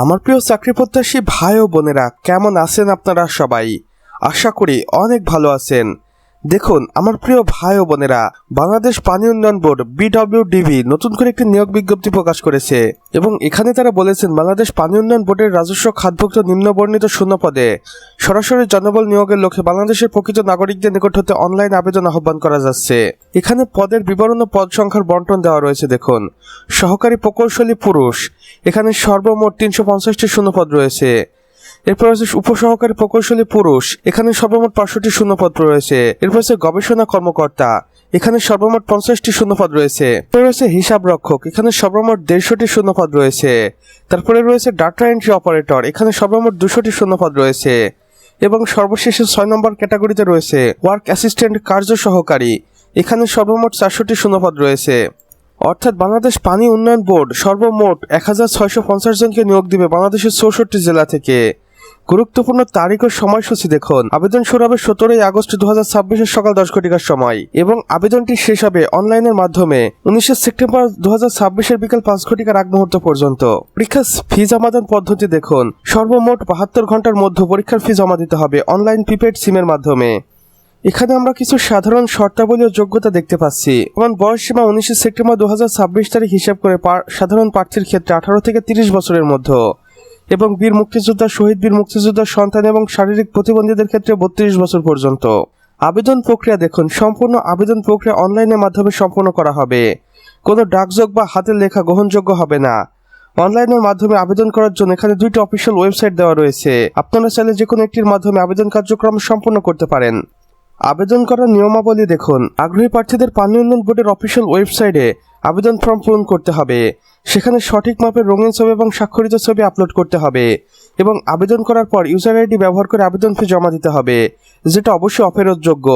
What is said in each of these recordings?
আমার প্রিয় চাকরি প্রত্যাশী ভাই ও বোনেরা, কেমন আছেন আপনারা সবাই? আশা করি অনেক ভালো আছেন। দেখুন আমার প্রিয় ভাই ও বোনেরা, বাংলাদেশ পানি উন্নয়ন বোর্ড BWDB নতুন করে একটি নিয়োগ বিজ্ঞপ্তি প্রকাশ করেছে এবং এখানে তারা বলেছেন বাংলাদেশ পানি উন্নয়ন বোর্ডের রাজস্ব খাতভুক্ত নিম্নবর্ণিত শূন্য পদে সরাসরি জনবল নিয়োগের লক্ষ্যে বাংলাদেশের প্রকৃত নাগরিকদের নিকট হতে অনলাইন আবেদন আহ্বান করা যাচ্ছে। এখানে পদের বিবরণ ও পদ সংখ্যার বন্টন দেওয়া রয়েছে। দেখুন, সহকারী প্রকৌশলী পুরুষ, এখানে সর্বমোট 350টি শূন্যপদ রয়েছে। এরপর আছে উপসহকারী প্রকৌশলী পুরুষ, এখানে সর্বমোট 500টি শূন্যপদ রয়েছে। এরপর আছে গবেষণা কর্মকর্তা, এখানে সর্বমোট 50টি শূন্যপদ রয়েছে। এরপর রয়েছে হিসাব রক্ষক, এখানে সর্বমোট 150টি শূন্যপদ রয়েছে। তারপরে রয়েছে ডাটা এন্ট্রি অপারেটর, এখানে সর্বমোট 200টি শূন্যপদ রয়েছে। এবং সর্বশেষে 6 নম্বর ক্যাটাগরিতে রয়েছে ওয়ার্ক অ্যাসিস্ট্যান্ট কার্য সহকারী, এখানে সর্বমোট 400টি শূন্যপদ রয়েছে। অর্থাৎ বাংলাদেশ পানি উন্নয়ন বোর্ড সর্বমোট 1650 জনকে নিয়োগ দিবে বাংলাদেশের 64 জেলা থেকে। গুরুত্বপূর্ণ তারিখ ও সময়সূচি দেখুন, আবেদন শুরু হবে 17 আগস্ট 2026 সকাল 10 ঘটিকার সময় এবং আবেদনটি শেষ হবে অনলাইনের মাধ্যমে 19 সেপ্টেম্বর 2026 বিকাল 5 ঘটিকার আগ মুহূর্ত পর্যন্ত। পরীক্ষার ফি জমাদান পদ্ধতি দেখুন, সর্বমোট 72 ঘন্টার মধ্যে পরীক্ষার ফি জমা দিতে হবে অনলাইন প্রিপেড সিমের মাধ্যমে। এখানে আমরা কিছু সাধারণ শর্তাবলী ও যোগ্যতা দেখতে পাচ্ছি। যেমন বয়স সীমা 19 সেপ্টেম্বর 2026 তারিখ হিসাব করে সাধারণ প্রার্থীর ক্ষেত্রে 18 থেকে 30 বছরের মধ্যে এবং বীর মুক্তিযোদ্ধা, শহীদ বীর মুক্তিযোদ্ধার সন্তান এবং শারীরিক প্রতিবন্ধীদের ক্ষেত্রে 32 বছর পর্যন্ত। আবেদন প্রক্রিয়া দেখুন, সম্পূর্ণ আবেদন প্রক্রিয়া অনলাইনের মাধ্যমে সম্পন্ন করা হবে। কোনো ডাকযোগ বা হাতের লেখা গ্রহণযোগ্য হবে না। অনলাইনের মাধ্যমে আবেদন করার জন্য এখানে 2টি অফিসিয়াল ওয়েবসাইট দেওয়া রয়েছে। আপনারা চাইলে যে কোনো একটির মাধ্যমে আবেদন কার্যক্রম সম্পন্ন করতে পারেন। আবেদন করার নিয়মাবলী দেখুন, আগ্রহী প্রার্থীদের পানি উন্নয়ন বোর্ডের অফিসিয়াল ওয়েবসাইটে আবেদন ফর্ম পূরণ করতে হবে। সেখানে সঠিক মাপের রঙিন ছবি এবং স্বাক্ষরিত ছবি আপলোড করতে হবে এবং আবেদন করার পর ইউজার আইডি ব্যবহার করে আবেদন ফি জমা দিতে হবে, যেটা অবশ্যই অফেরতযোগ্য।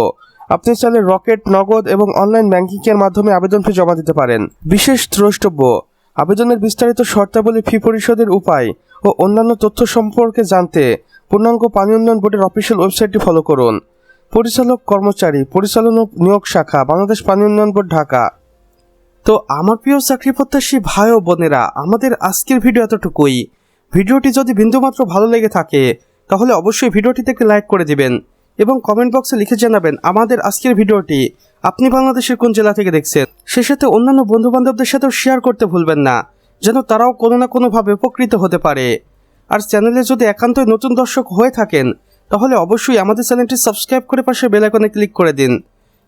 আপনি চাইলে রকেট, নগদ এবং অনলাইন ব্যাংকিংয়ের মাধ্যমে আবেদন ফি জমা দিতে পারেন। বিশেষ দ্রষ্টব্য, আবেদনের বিস্তারিত শর্তাবলী, ফি পরিশোধের উপায় ও অন্যান্য তথ্য সম্পর্কে জানতে পূর্ণাঙ্গ পানি উন্নয়ন বোর্ডের অফিসিয়াল ওয়েবসাইটটি ফলো করুন। পরিচালক কর্মচারী, পরিচালনা নিয়োগ শাখা, বাংলাদেশ পানি উন্নয়ন বোর্ড, ঢাকা। তো আমার প্রিয় চাকরি প্রত্যাশী ভাই ও বোনেরা, আমাদের আজকের ভিডিও এতটুকুই। ভিডিওটি যদি বিন্দুমাত্র ভালো লেগে থাকে তাহলে অবশ্যই ভিডিওটিতে একটি লাইক করে দিবেন এবং কমেন্ট বক্সে লিখে জানাবেন আমাদের আজকের ভিডিওটি আপনি বাংলাদেশের কোন জেলা থেকে দেখছেন। সে সাথে অন্যান্য বন্ধু বান্ধবদের সাথেও শেয়ার করতে ভুলবেন না, যেন তারাও কোনো না কোনোভাবে উপকৃত হতে পারে। আর চ্যানেলে যদি একান্তই নতুন দর্শক হয়ে থাকেন তাহলে অবশ্যই আমাদের চ্যানেলটি সাবস্ক্রাইব করে পাশে বেল আইকনে ক্লিক করে দিন,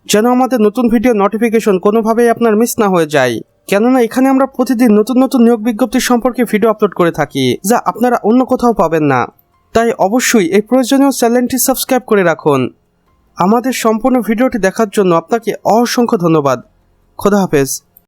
যেন আমাদের নতুন ভিডিও নোটিফিকেশন কোনোভাবেই আপনার মিস না হয়ে যায়। কেননা এখানে আমরা প্রতিদিন নতুন নতুন নিয়োগ বিজ্ঞপ্তি সম্পর্কে ভিডিও আপলোড করে থাকি, যা আপনারা অন্য কোথাও পাবেন না। তাই অবশ্যই এই প্রয়োজনীয় চ্যানেলটি সাবস্ক্রাইব করে রাখুন। আমাদের সম্পূর্ণ ভিডিওটি দেখার জন্য আপনাকে অসংখ্য ধন্যবাদ। খোদা হাফেজ।